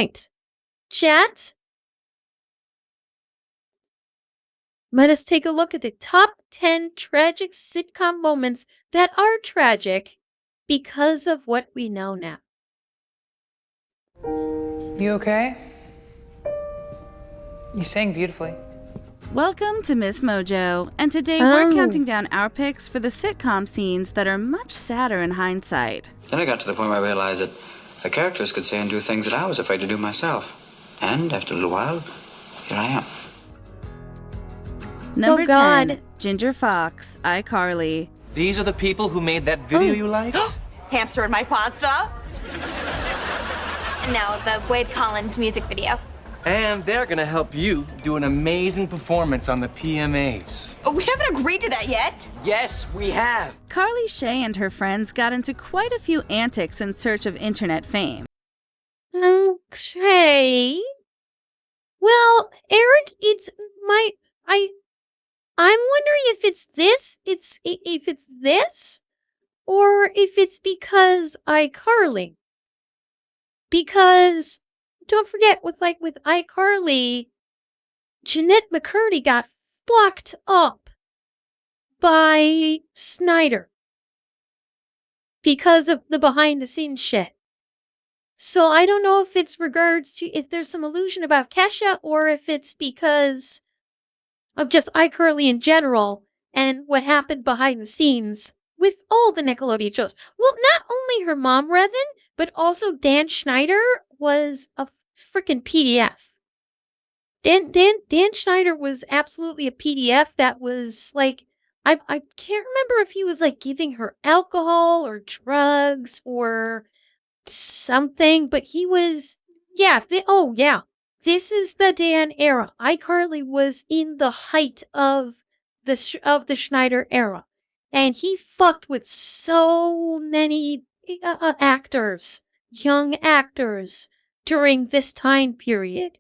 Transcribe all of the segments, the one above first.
right. Chat. Let us take a look at the top 10 tragic sitcom moments that are tragic because of what we know now. You okay? You sang beautifully. Welcome to MsMojo, and today we're counting down our picks for the sitcom scenes that are much sadder in hindsight. Then I got to the point where I realized that the characters could say and do things that I was afraid to do myself. And after a little while, here I am. Number 10, Ginger Foxx, iCarly. These are the people who made that video you liked? Hamster in my pasta? No, the Wade Collins music video. And they're gonna help you do an amazing performance on the PMAs. Oh, we haven't agreed to that yet. Yes, we have. Carly Shay and her friends got into quite a few antics in search of internet fame. Okay. Well, Eric, I'm wondering if it's this, or if it's because iCarly. Because don't forget, with iCarly, Jeanette McCurdy got fucked up by Snyder because of the behind the scenes shit. So I don't know if it's if there's some illusion about Kesha, or if it's because of just iCarly in general and what happened behind the scenes with all the Nickelodeon shows. Well, not only her mom, Revan, but also Dan Schneider was a freaking PDF. Dan Schneider was absolutely a PDF that was like, I can't remember if he was like giving her alcohol or drugs or something, but he was, this is the Dan era. iCarly was in the height of the Schneider era, and he fucked with so many actors, young actors, during this time period.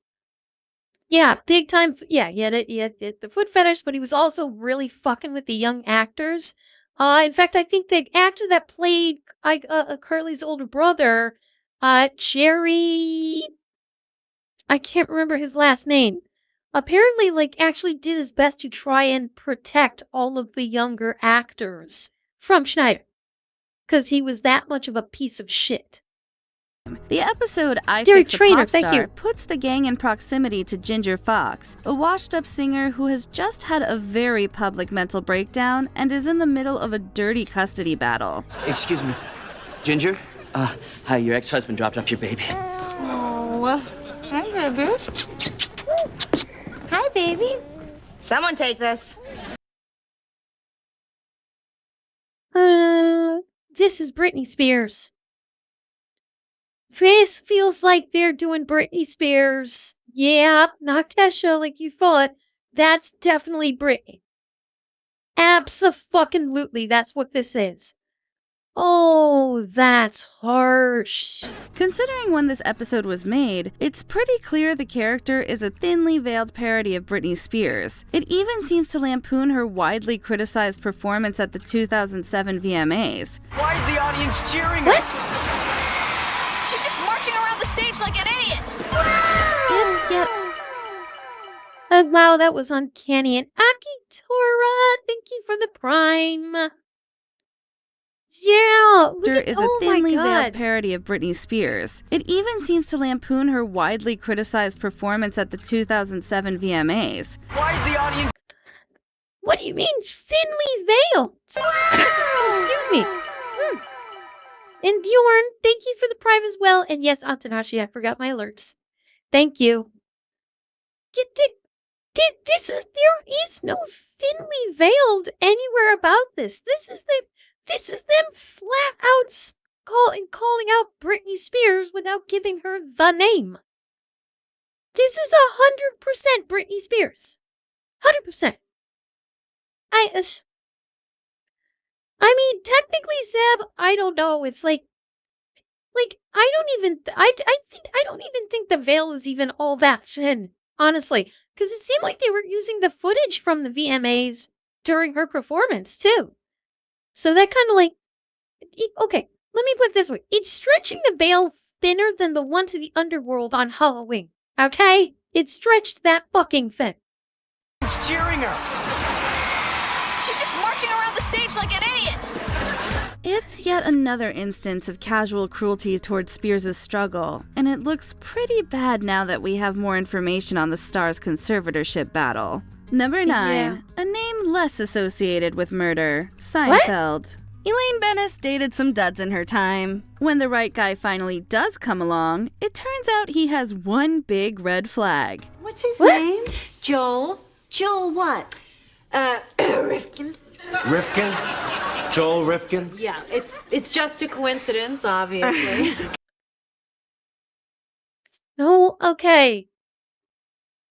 Yeah, big time. Yeah, he had the foot fetish, but he was also really fucking with the young actors. In fact, I think the actor that played Curly's older brother, Jerry, I can't remember his last name, apparently actually did his best to try and protect all of the younger actors from Schneider, because he was that much of a piece of shit. The episode I Fix a Pop Star puts the gang in proximity to Ginger Foxx, a washed-up singer who has just had a very public mental breakdown and is in the middle of a dirty custody battle. Excuse me. Ginger? Hi, your ex-husband dropped off your baby. Oh, hi, baby. Hi, baby. Someone take this. This is Britney Spears. This feels like they're doing Britney Spears. Yeah, not Kesha like you thought. That's definitely Britney. Abso-fucking-lutely, that's what this is. Oh, that's harsh. Considering when this episode was made, it's pretty clear the character is a thinly veiled parody of Britney Spears. It even seems to lampoon her widely criticized performance at the 2007 VMAs. Why is the audience cheering her? What? She's just marching around the stage like an idiot. It's yet... wow, that was uncanny. And Akitora, thank you for the prime. Yeah, is a thinly veiled parody of Britney Spears. It even seems to lampoon her widely criticized performance at the 2007 VMAs. Why is the audience... What do you mean, thinly veiled? Excuse me. And Bjorn, thank you for the prime as well. And yes, Atanashi, I forgot my alerts. Thank you. There is no thinly veiled anywhere about this. This is them flat out calling out Britney Spears without giving her the name. This is 100% Britney Spears. 100%. I mean, technically, Zeb, I don't know. It's I don't even think the veil is even all that thin, honestly, because it seemed like they were using the footage from the VMAs during her performance too. So that kind of okay, let me put it this way: it's stretching the veil thinner than the one to the underworld on Halloween. Okay? It stretched that fucking thing. It's cheering her. She's just marching around the stage like an idiot. It's yet another instance of casual cruelty towards Spears' struggle, and it looks pretty bad now that we have more information on the star's conservatorship battle. Number 9, a name less associated with murder, Seinfeld. Elaine Bennis dated some duds in her time. When the right guy finally does come along, it turns out he has one big red flag. What's his name? Joel. Joel what? Rifkin. Rifkin? Joel Rifkin? Yeah, it's just a coincidence, obviously. No, okay.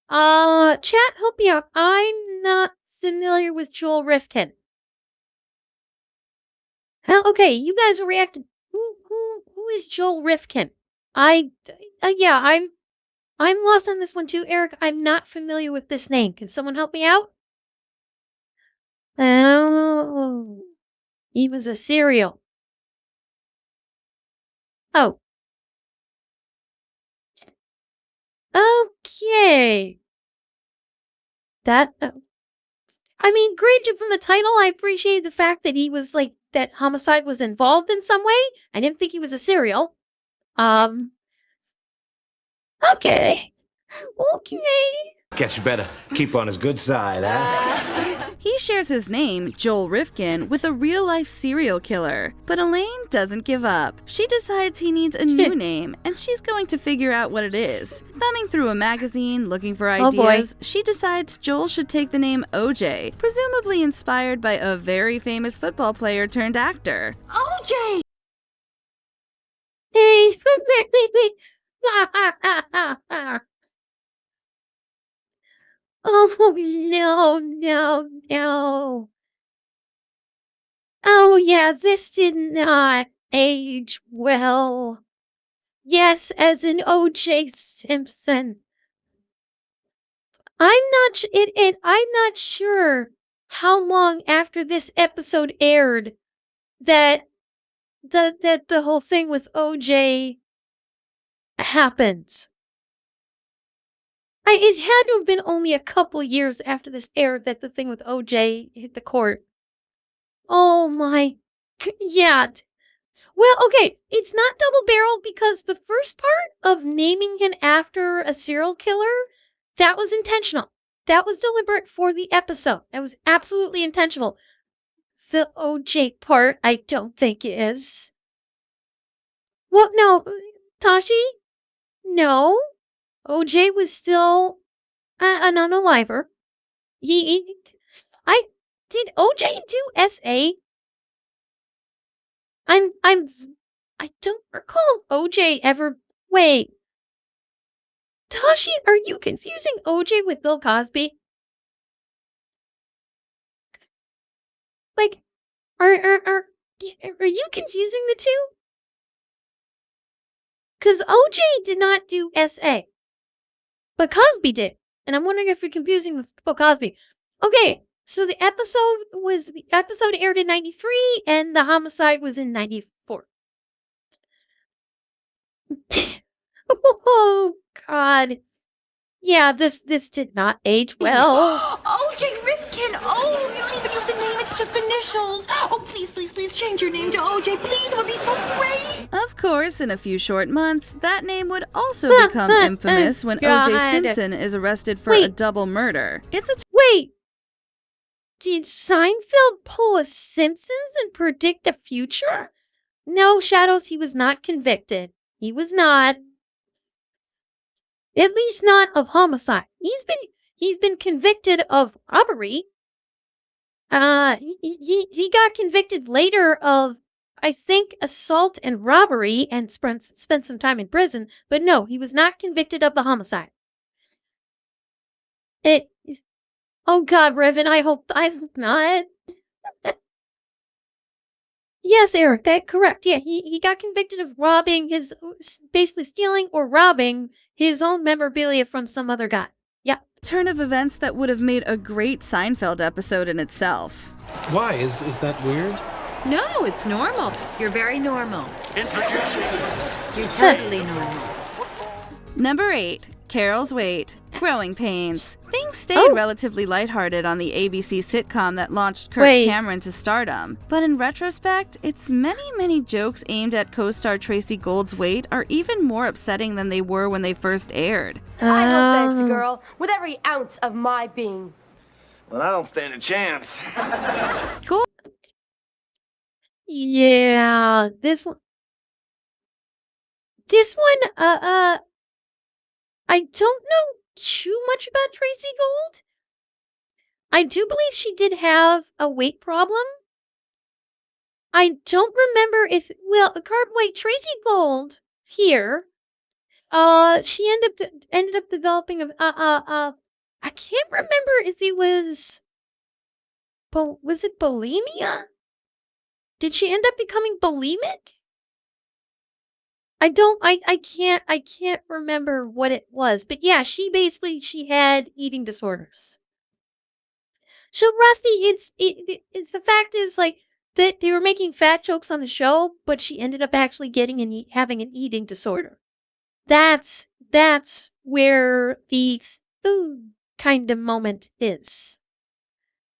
Chat, help me out. I'm not familiar with Joel Rifkin. Okay, you guys are reacting. Who is Joel Rifkin? I'm lost on this one too, Eric. I'm not familiar with this name. Can someone help me out? Oh, he was a serial. Oh. Okay. That, I mean, granted from the title, I appreciate the fact that he was like, that homicide was involved in some way. I didn't think he was a serial. Okay. Guess you better keep on his good side, huh? He shares his name, Joel Rifkin, with a real-life serial killer. But Elaine doesn't give up. She decides he needs a new name, and she's going to figure out what it is. Thumbing through a magazine, looking for ideas, she decides Joel should take the name OJ, presumably inspired by a very famous football player turned actor. OJ! Hey, oh, no. Oh, yeah, this did not age well. Yes, as in O.J. Simpson. I'm not sure how long after this episode aired that the whole thing with O.J. happens. It had to have been only a couple years after this aired that the thing with OJ hit the court. Oh my, yeah. Well, okay, it's not double barrel because the first part of naming him after a serial killer, that was intentional. That was deliberate for the episode. That was absolutely intentional. The OJ part, I don't think is. Well, no, Tashi? No. OJ was still an unaliver. Did OJ do SA? I don't recall OJ ever. Wait, Tashi, are you confusing OJ with Bill Cosby? Like, are you confusing the two? 'Cause OJ did not do SA. But Cosby did. And I'm wondering if you're confusing with Bill Cosby. Okay, so the episode aired in 93 and the homicide was in 94. Oh God. Yeah, this did not age well. OJ Rifkin! Oh, you don't even use a name, it's just initials. Oh, please change your name to OJ, please, it would be so great. Of course, in a few short months, that name would also become infamous when O.J. Simpson is arrested for a double murder. Wait! Did Seinfeld pull a Simpsons and predict the future? No, Shadows, he was not convicted. He was not. At least not of homicide. He's been convicted of robbery. He got convicted later of, I think, assault and robbery and spent some time in prison, but no, he was not convicted of the homicide. Oh God, Revan, I hope not. Yes, Eric, that's correct. Yeah, he got convicted of basically stealing or robbing his own memorabilia from some other guy. Yeah. Turn of events that would have made a great Seinfeld episode in itself. Why? Is that weird? No, it's normal. You're very normal. Introducing. You're totally normal. Number 8. Carol's Weight. Growing Pains. Things stayed relatively lighthearted on the ABC sitcom that launched Kirk Cameron to stardom. But in retrospect, its many jokes aimed at co-star Tracy Gold's weight are even more upsetting than they were when they first aired. I hope that's a girl with every ounce of my being. Well, I don't stand a chance. Cool. Yeah, this one, I don't know too much about Tracy Gold. I do believe she did have a weight problem. I don't remember if, Tracy Gold here, she ended up developing I can't remember if it was it bulimia? Did she end up becoming bulimic? I can't remember what it was, but yeah, she had eating disorders. So Rusty, it's the fact is like that they were making fat jokes on the show, but she ended up actually having an eating disorder. That's where the food kind of moment is.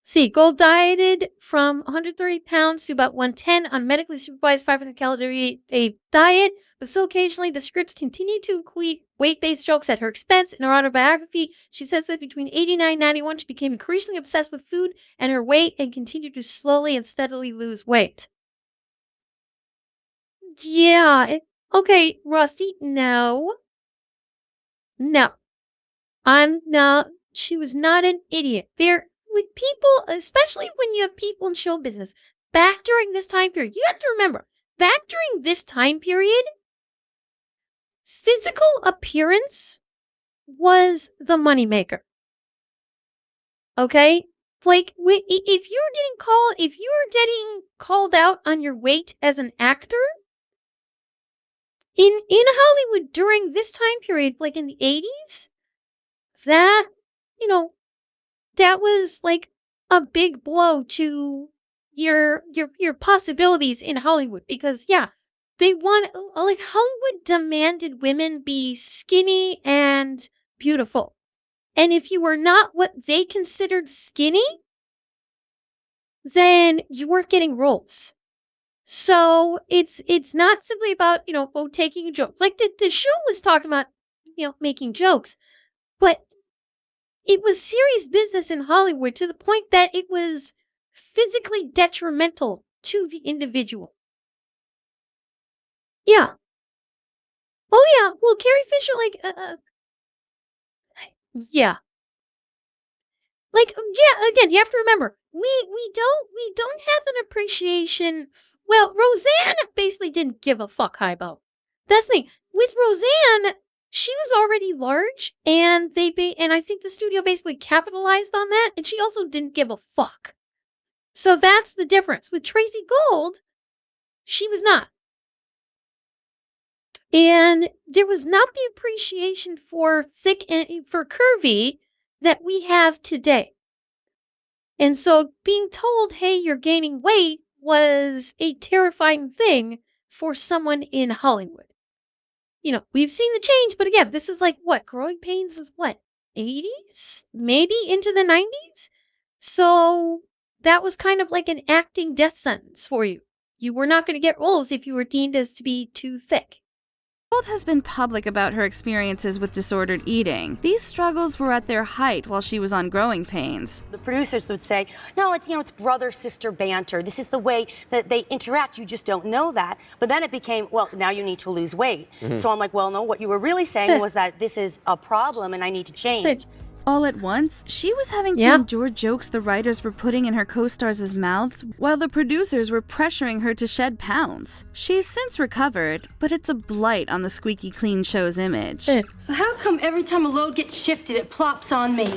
See, Gold dieted from 130 pounds to about 110 on medically supervised 500-calorie a diet, but so occasionally the scripts continue to include weight-based jokes at her expense. In her autobiography, she says that between 89 and 91, she became increasingly obsessed with food and her weight and continued to slowly and steadily lose weight. Yeah. Okay, Rusty, no. She was not an idiot. With people, especially when you have people in show business, back during this time period, you have to remember, back during this time period, physical appearance was the moneymaker. Okay? Like, if you were getting called out on your weight as an actor, in Hollywood during this time period, like in the 80s, that was like a big blow to your possibilities in Hollywood, because they Hollywood demanded women be skinny and beautiful. And if you were not what they considered skinny, then you weren't getting roles. So it's not simply about, taking a joke. Like the show was talking about, making jokes, but it was serious business in Hollywood to the point that it was physically detrimental to the individual. Yeah. Oh yeah, well, Carrie Fisher, yeah. Again, you have to remember, we don't have an appreciation. Well, Roseanne basically didn't give a fuck, Hybo. That's the thing. With Roseanne, she was already large, and and I think the studio basically capitalized on that, and she also didn't give a fuck. So that's the difference. With Tracy Gold, she was not. And there was not the appreciation for thick and for curvy that we have today. And so being told, hey, you're gaining weight was a terrifying thing for someone in Hollywood. We've seen the change, but again, this is Growing Pains is 80s? Maybe into the 90s? So that was kind of like an acting death sentence for you. You were not going to get roles if you were deemed as to be too thick. Gold has been public about her experiences with disordered eating. These struggles were at their height while she was on Growing Pains. The producers would say, no, it's brother-sister banter. This is the way that they interact. You just don't know that. But then it became, well, now you need to lose weight. Mm-hmm. So I'm like, well, no, what you were really saying was that this is a problem and I need to change. All at once, she was having to endure jokes the writers were putting in her co-stars' mouths, while the producers were pressuring her to shed pounds. She's since recovered, but it's a blight on the squeaky clean show's image. So how come every time a load gets shifted, it plops on me?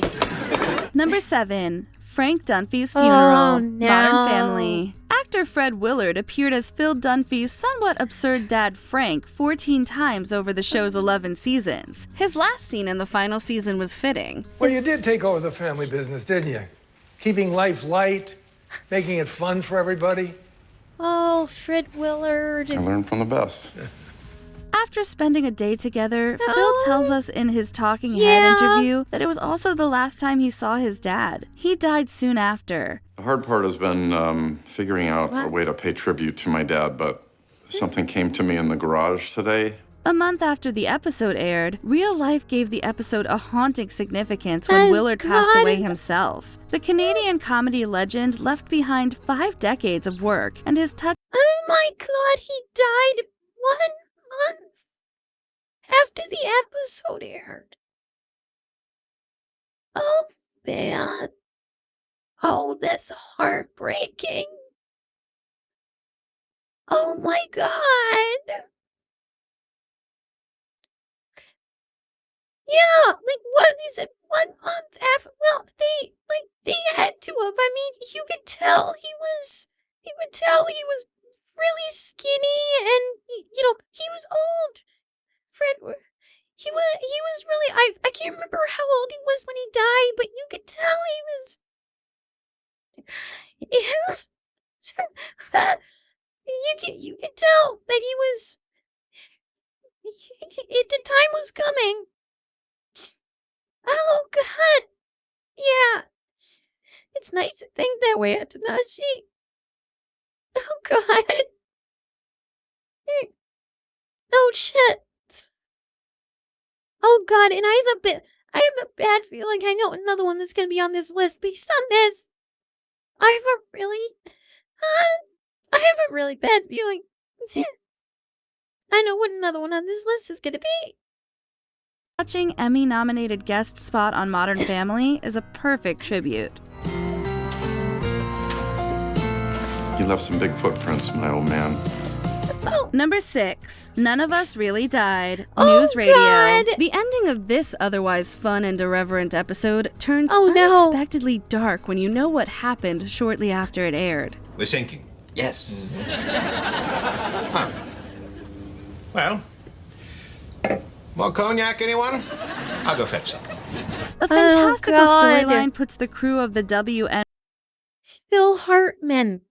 Number 7. Frank Dunphy's funeral. Modern Family. Actor Fred Willard appeared as Phil Dunphy's somewhat absurd dad Frank 14 times over the show's 11 seasons. His last scene in the final season was fitting. Well, you did take over the family business, didn't you? Keeping life light, making it fun for everybody. Oh, Fred Willard. I learned from the best. After spending a day together, Phil tells us in his Talking Head interview that it was also the last time he saw his dad. He died soon after. The hard part has been figuring out a way to pay tribute to my dad, but something came to me in the garage today. A month after the episode aired, real life gave the episode a haunting significance when Willard passed away himself. The Canadian comedy legend left behind 5 decades of work, and his touch— Oh my God, he died 1 month after the episode aired. Oh, man. Oh, that's heartbreaking. Oh my God. Yeah, like what is it? 1 month after? Well, they had to have. I mean, you could tell he was really skinny, and he was old. Fred, he was really. I can't remember how old he was when he died, but you could tell you could tell that he was. The time was coming. Oh, God. Yeah. It's nice to think that way, Atanashi. Oh, God. Oh, shit. Oh, God, and I have a bad feeling. I know another one that's going to be on this list based on this. I have a really bad feeling. I know what another one on this list is going to be. Touching Emmy-nominated guest spot on Modern Family is a perfect tribute. You left some big footprints, my old man. Number 6. None of Us Really Died. Oh, News Radio. God. The ending of this otherwise fun and irreverent episode turns no. unexpectedly dark when you know what happened shortly after it aired. We're sinking. Yes. Huh. Well, more cognac, anyone? I'll go fetch some. A fantastical God. storyline puts the crew of the WN— Phil Hartman.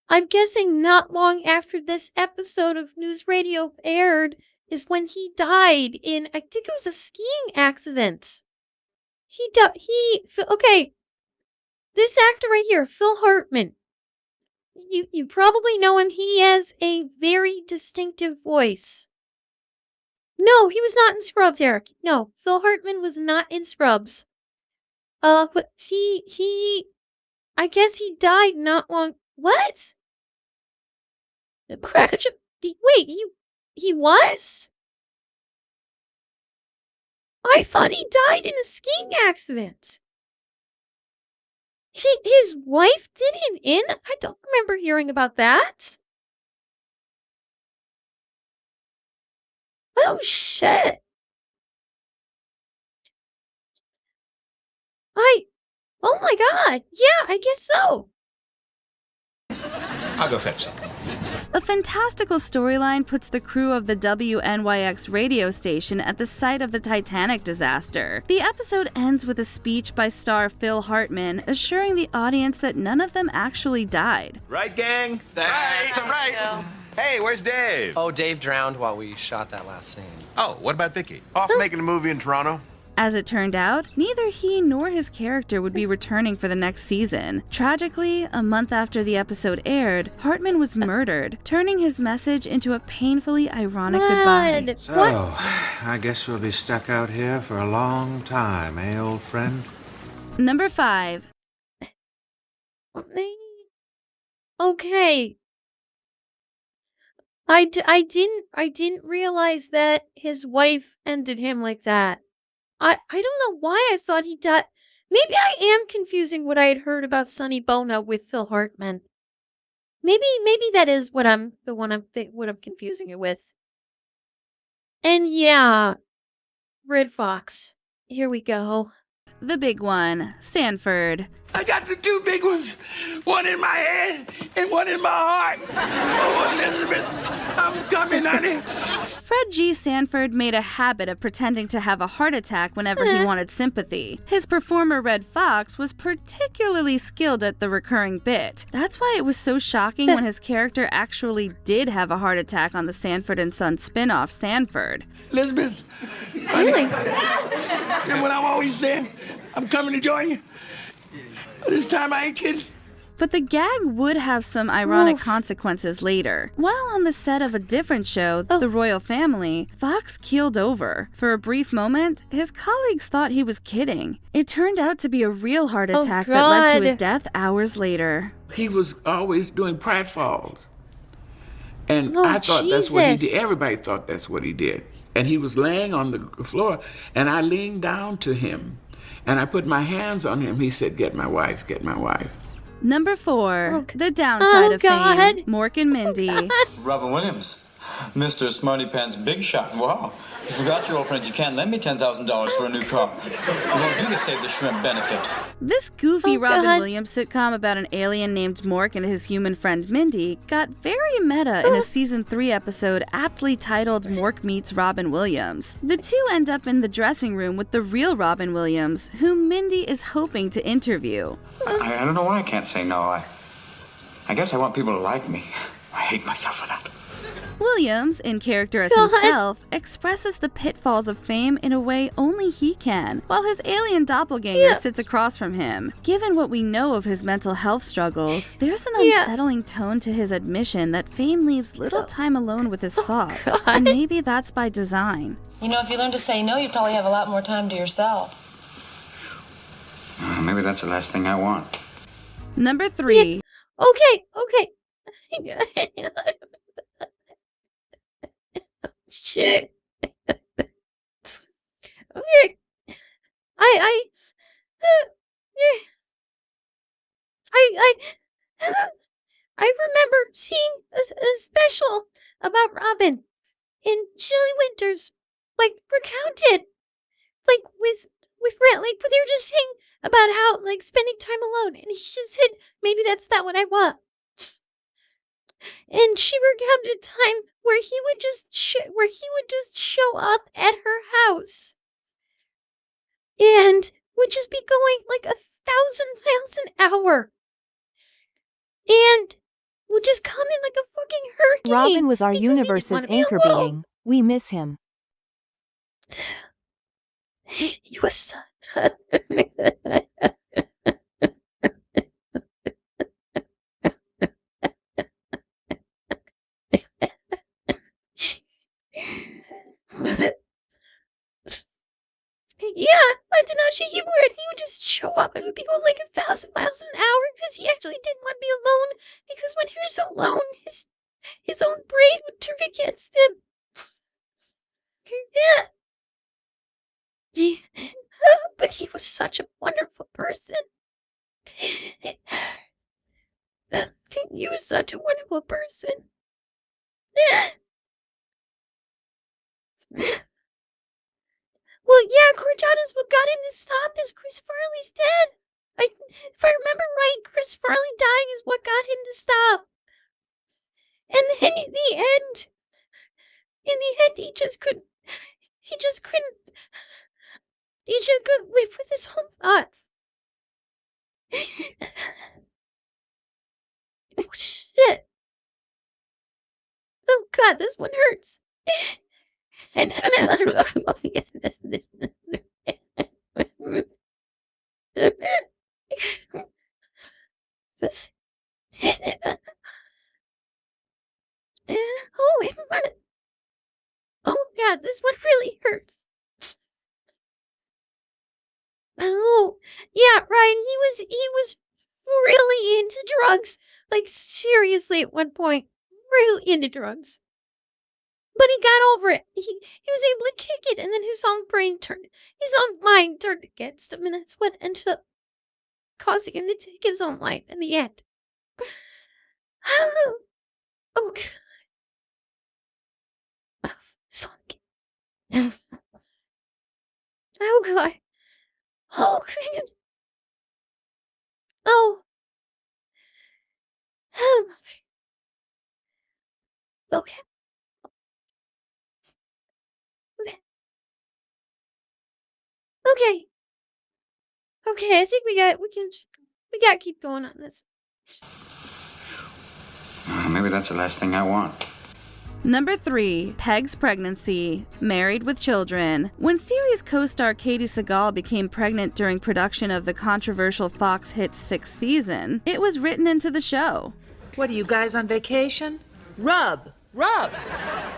I'm guessing not long after this episode of News Radio aired is when he died in, I think it was a skiing accident. Okay. This actor right here, Phil Hartman. You probably know him. He has a very distinctive voice. No, he was not in Scrubs, Eric. No, Phil Hartman was not in Scrubs. But I guess he died not long. What? Wait, he was? I thought he died in a skiing accident. His wife did him in? I don't remember hearing about that. Oh, shit. Oh my God. Yeah, I guess so. I'll go fetch some. A fantastical storyline puts the crew of the WNYX radio station at the site of the Titanic disaster. The episode ends with a speech by star Phil Hartman assuring the audience that none of them actually died. Right, gang? That's right. Hey, where's Dave? Oh, Dave drowned while we shot that last scene. Oh, what about Vicky? Off making a movie in Toronto? As it turned out, neither he nor his character would be returning for the next season. Tragically, a month after the episode aired, Hartman was murdered, turning his message into a painfully ironic goodbye. So, I guess we'll be stuck out here for a long time, eh, old friend? Number 5. Okay. I didn't realize that his wife ended him like that. I don't know why I thought he died. Maybe I am confusing what I had heard about Sonny Bono with Phil Hartman. Maybe that is what I'm confusing it with. And yeah, Red Fox. Here we go. The big one, Stanford. I got the two big ones, one in my head and one in my heart. Oh, Elizabeth, I'm coming, honey. Fred G. Sanford made a habit of pretending to have a heart attack whenever he wanted sympathy. His performer Red Fox was particularly skilled at the recurring bit. That's why it was so shocking when his character actually did have a heart attack on the Sanford and Son spin-off Sanford. Elizabeth, really? And what I've always said, I'm coming to join you. This time I ain't kidding. But the gag would have some ironic consequences later. While on the set of a different show, The Royal Family, Fox keeled over. For a brief moment, his colleagues thought he was kidding. It turned out to be a real heart attack that led to his death hours later. He was always doing pratfalls. And I thought that's what he did. Everybody thought that's what he did. And he was laying on the floor, and I leaned down to him. And I put my hands on him. He said, "Get my wife, get my wife." Number 4, the downside of fame, Mork and Mindy. Robin Williams, Mr. Smarty Pants Big Shot. Wow. You forgot your old friend. You can't lend me $10,000 for a new car. You won't do the Save the Shrimp benefit. This goofy Robin Williams sitcom about an alien named Mork and his human friend Mindy got very meta in a season 3 episode aptly titled Mork Meets Robin Williams. The two end up in the dressing room with the real Robin Williams, whom Mindy is hoping to interview. I don't know why I can't say no. I guess I want people to like me. I hate myself for that. Williams, in character as himself, expresses the pitfalls of fame in a way only he can, while his alien doppelganger sits across from him. Given what we know of his mental health struggles, there's an unsettling tone to his admission that fame leaves little time alone with his thoughts, and maybe that's by design. You know, if you learn to say no, you probably have a lot more time to yourself. Maybe that's the last thing I want. Number 3. Okay. Shit. Okay. I remember seeing a special about Robin in Chilly Winters, like recounted, like with like they were just saying about how like spending time alone, and he just said maybe that's not what I want. And she recounted a time where he would just show up at her house and would just be going like 1,000 miles an hour and would just come in like a fucking hurricane. Robin was our universe's anchor being. We miss him. He was such I did not see he would just show up and would be going like 1,000 miles an hour because he actually didn't want to be alone, because when he was alone, his own brain would turn against him. But he was such a wonderful person. He was such a wonderful person. Well, yeah, Cortana's what got him to stop is Chris Farley's dead. If I remember right, Chris Farley dying is what got him to stop. And then in the end, he just couldn't live with his own thoughts. Oh, shit. Oh, God, this one hurts. And oh God, this one really hurts. Oh yeah, Ryan, he was really into drugs, like seriously at one point, really into drugs. But he got over it. He was able to kick it, and then his own mind turned against him, and that's what ended up causing him to take his own life in the end. Oh God. Oh, fuck. Oh God. Oh God. Okay. Okay. Okay, I think we got to keep going on this. Maybe that's the last thing I want. Number 3, Peg's pregnancy, married with children. When series co-star Katey Sagal became pregnant during production of the controversial Fox hit 6th season, it was written into the show. What are you guys on vacation? Rub!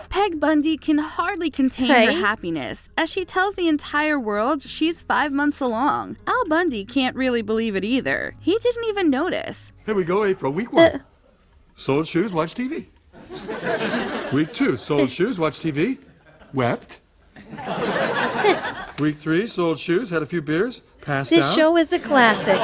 Peg Bundy can hardly contain her happiness as she tells the entire world she's 5 months along. Al Bundy can't really believe it either. He didn't even notice. Here we go, April. Week 1. Sold shoes, watched TV. Week 2, sold shoes, watched TV. Wept. Week 3, sold shoes, had a few beers, passed out. This show is a classic.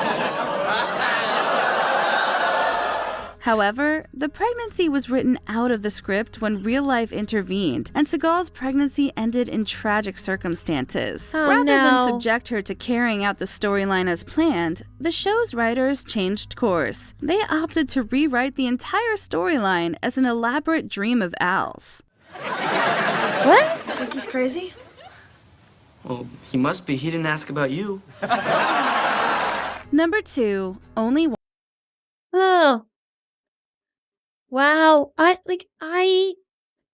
However, the pregnancy was written out of the script when real life intervened, and Sagal's pregnancy ended in tragic circumstances. Rather than subject her to carrying out the storyline as planned, the show's writers changed course. They opted to rewrite the entire storyline as an elaborate dream of Al's. What? Think he's crazy? Well, he must be. He didn't ask about you. Number 2, Only One. Oh. Wow, I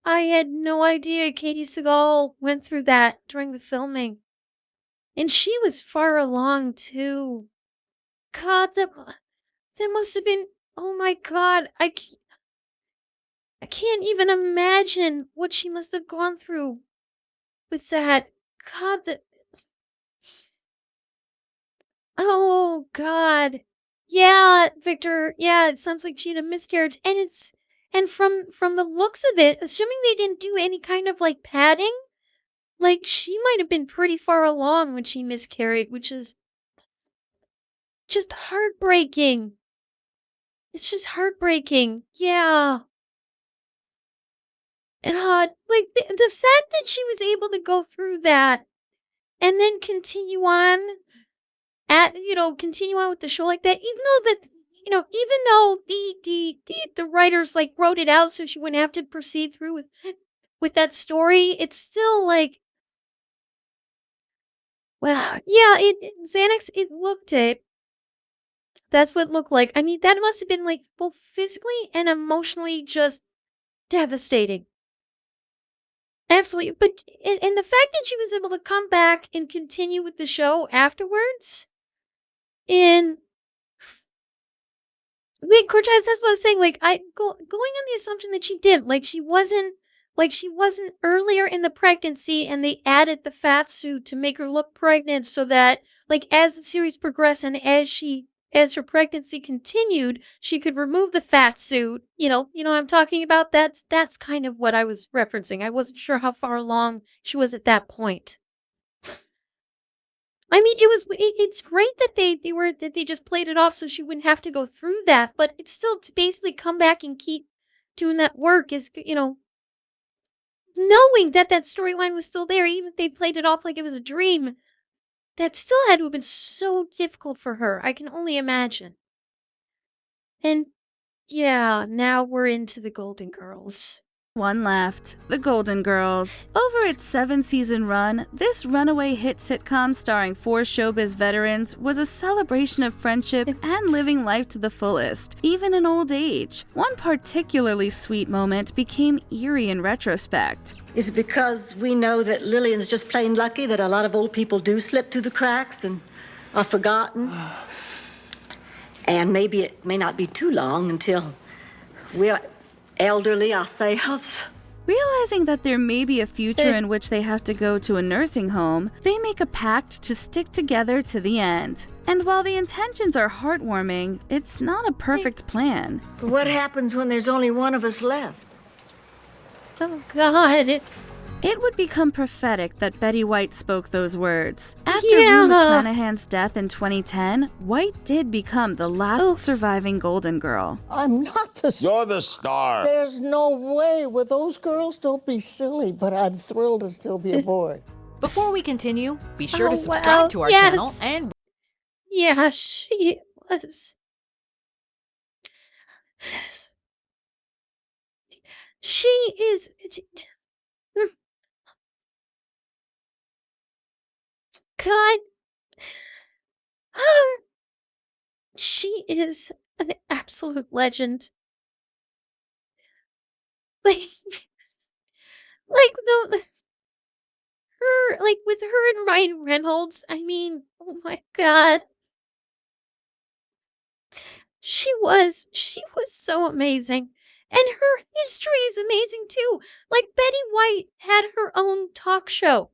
had no idea Katey Sagal went through that during the filming. And she was far along too. God, that must have been, oh my God, I can't even imagine what she must have gone through with that. God, oh God. Yeah, Victor. Yeah, it sounds like she had a miscarriage, and from the looks of it, assuming they didn't do any kind of like padding, like she might have been pretty far along when she miscarried, which is just heartbreaking. It's just heartbreaking. Yeah. Like the fact that she was able to go through that and then continue on with the show like that, even though the writers like wrote it out so she wouldn't have to proceed through with that story, it's still like, well, yeah, Xanax, it looked it. That's what it looked like. I mean, that must have been like both physically and emotionally just devastating. Absolutely. But and the fact that she was able to come back and continue with the show afterwards, and wait, Cortez, that's what I was saying. Like, going on the assumption that she didn't, like she wasn't earlier in the pregnancy, and they added the fat suit to make her look pregnant, so that like as the series progressed and as her pregnancy continued, she could remove the fat suit. You know what I'm talking about? That's kind of what I was referencing. I wasn't sure how far along she was at that point. I mean, it's great that they just played it off so she wouldn't have to go through that, but it's still to basically come back and keep doing that work is, knowing that storyline was still there, even if they played it off like it was a dream, that still had to have been so difficult for her. I can only imagine. And yeah, now we're into the Golden Girls. One left, The Golden Girls. Over its 7-season run, this runaway hit sitcom starring 4 showbiz veterans was a celebration of friendship and living life to the fullest, even in old age. One particularly sweet moment became eerie in retrospect. Is it because we know that Lillian's just plain lucky that a lot of old people do slip through the cracks and are forgotten? And maybe it may not be too long until we're elderly ourselves. Realizing that there may be a future in which they have to go to a nursing home, they make a pact to stick together to the end. And while the intentions are heartwarming, it's not a perfect plan. What happens when there's only one of us left? Oh, God. It would become prophetic that Betty White spoke those words. After Rue McClanahan's death in 2010, White did become the last surviving Golden Girl. I'm not the star. You're the star. There's no way with those girls. Don't be silly, but I'm thrilled to still be aboard. Before we continue, be sure to subscribe to our channel and... Yeah, she was... She is. God. She is an absolute legend. Like her, like with her and Ryan Reynolds. I mean, oh my God. She was so amazing. And her history is amazing too. Like Betty White had her own talk show.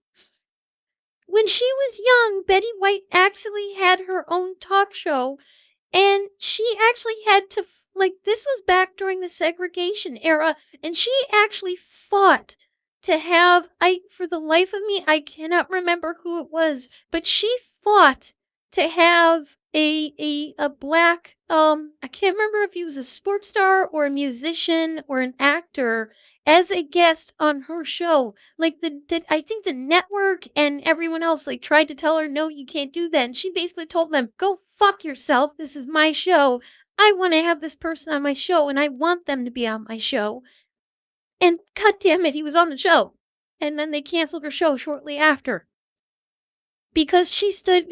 When she was young, Betty White actually had her own talk show, and she actually had to, like, this was back during the segregation era, and she actually fought to have, for the life of me, I cannot remember who it was, but she fought to have a black, I can't remember if he was a sports star or a musician or an actor as a guest on her show. Like I think the network and everyone else like tried to tell her, no, you can't do that. And she basically told them, go fuck yourself. This is my show. I want to have this person on my show and I want them to be on my show. And god damn it, he was on the show. And then they canceled her show shortly after. Because she stood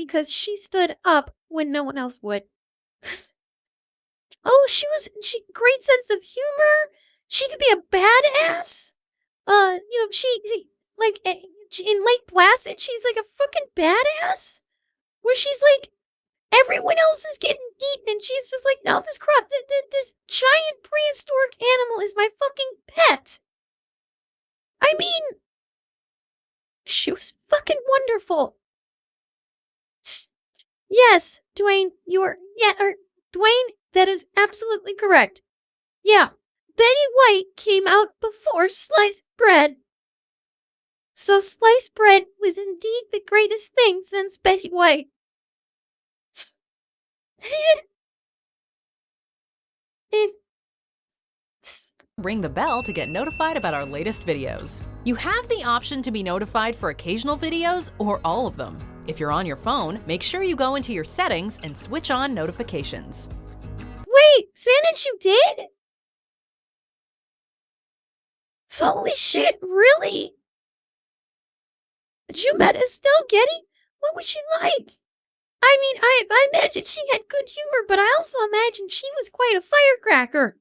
up when no one else would. Oh, she great sense of humor. She could be a badass. She like in Lake Placid, she's like a fucking badass. Where she's like, everyone else is getting eaten, and she's just like, no, this giant prehistoric animal is my fucking pet. I mean, she was fucking wonderful. Yes, Dwayne, Dwayne, that is absolutely correct. Yeah, Betty White came out before sliced bread. So sliced bread was indeed the greatest thing since Betty White. Ring the bell to get notified about our latest videos. You have the option to be notified for occasional videos or all of them. If you're on your phone, make sure you go into your settings and switch on notifications. Wait, Xanax, you did? Holy shit, really? You met Estelle Getty? What was she like? I mean, I imagine she had good humor, but I also imagine she was quite a firecracker.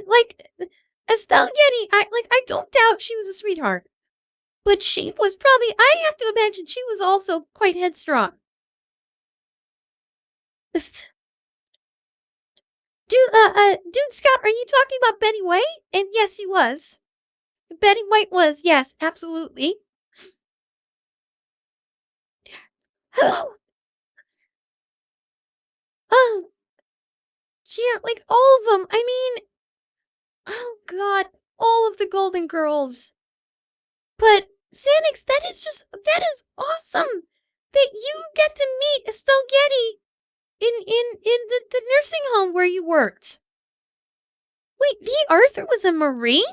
Like, Estelle Getty, I don't doubt she was a sweetheart. But she was probably, I have to imagine she was also quite headstrong. Dude Scott, are you talking about Betty White? And yes, he was. Betty White was, yes, absolutely. Oh, yeah, like all of them. I mean, oh God, all of the Golden Girls. But Xanax, that is awesome that you get to meet Estelle Getty in the nursing home where you worked. Wait, V. Arthur was a Marine?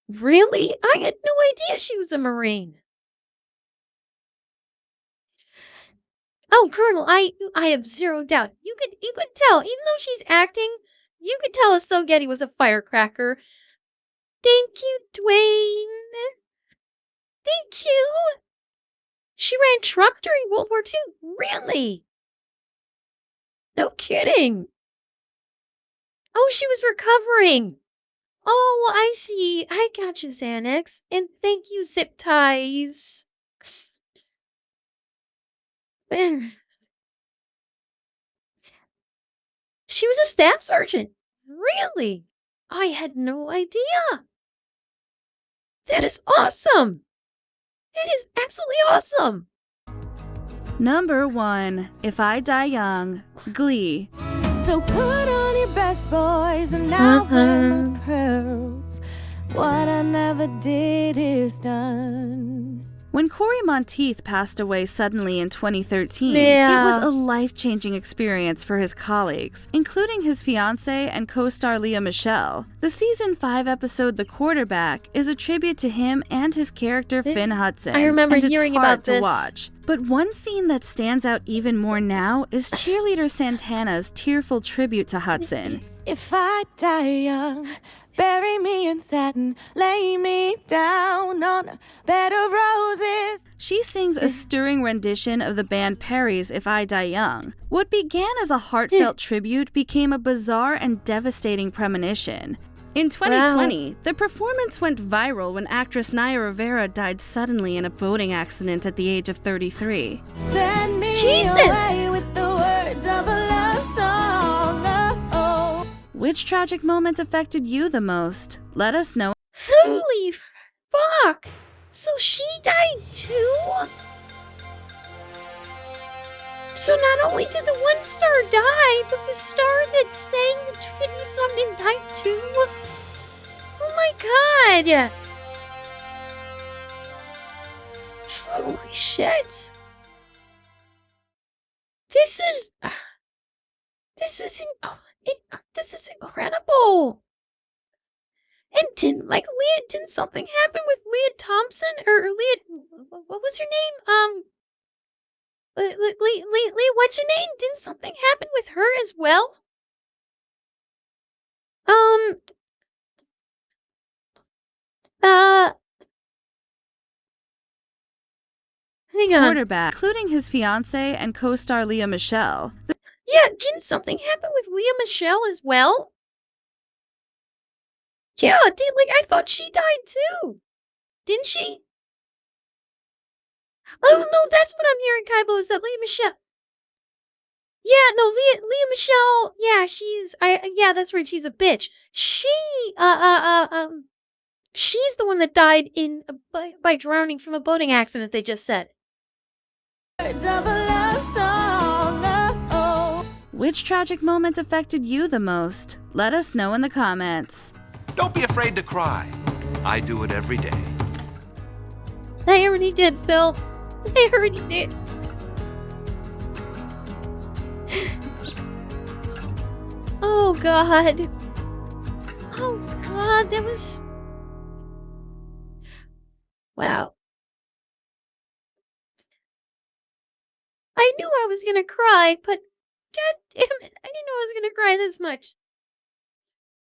Really? I had no idea she was a Marine. Oh, Colonel, I have zero doubt. You could tell, even though she's acting, you could tell Estelle Getty was a firecracker. Thank you, Dwayne. Thank you. She ran truck during World War II. Really? No kidding. Oh, she was recovering. Oh, I see. I got you, Xanax. And thank you, Zip Ties. She was a staff sergeant. Really? I had no idea. That is awesome. That is absolutely awesome. Number 1, If I Die Young, Glee. So put on your best boys and now wear my pearls. What I never did is done. When Corey Monteith passed away suddenly in 2013, Yeah. it was a life-changing experience for his colleagues, including his fiancée and co-star Lea Michele. The season 5 episode The Quarterback is a tribute to him and his character Finn Hudson. I remember and it's hearing hard about to this. watch. But one scene that stands out even more now is cheerleader Santana's tearful tribute to Hudson. If I die young, bury me in satin, lay me down on a bed of roses. She sings a stirring rendition of the band Perry's If I Die Young. What began as a heartfelt tribute became a bizarre and devastating premonition. In 2020, the performance went viral when actress Naya Rivera died suddenly in a boating accident at the age of 33. Send me Jesus! away with the words of a love song. Oh. Which tragic moment affected you the most? Let us know. Holy fuck! So she died too? So not only did the one star die, but the star that sang the tribute song died too? Oh my god! Holy shit! This is incredible! And didn't something happen with Leah Thompson? Or Leah, what was her name? Leah, what's her name? Didn't something happen with her as well? Hang on. Quarterback, including his fiancée and co-star Lea Michele. Yeah, didn't something happen with Lea Michele as well? Yeah, I thought she died too. Didn't she? Oh no, that's what I'm hearing, Kaibo, is that Lea Michele. Yeah, no, Lea Michele, yeah, that's right, she's a bitch. She's the one that died by drowning from a boating accident, they just said. Words of a love song. Oh. Which tragic moment affected you the most? Let us know in the comments. Don't be afraid to cry. I do it every day. I already did, Phil. I already did. Oh god. Oh god, that was... Wow. I knew I was gonna cry, but god damn it, I didn't know I was gonna cry this much.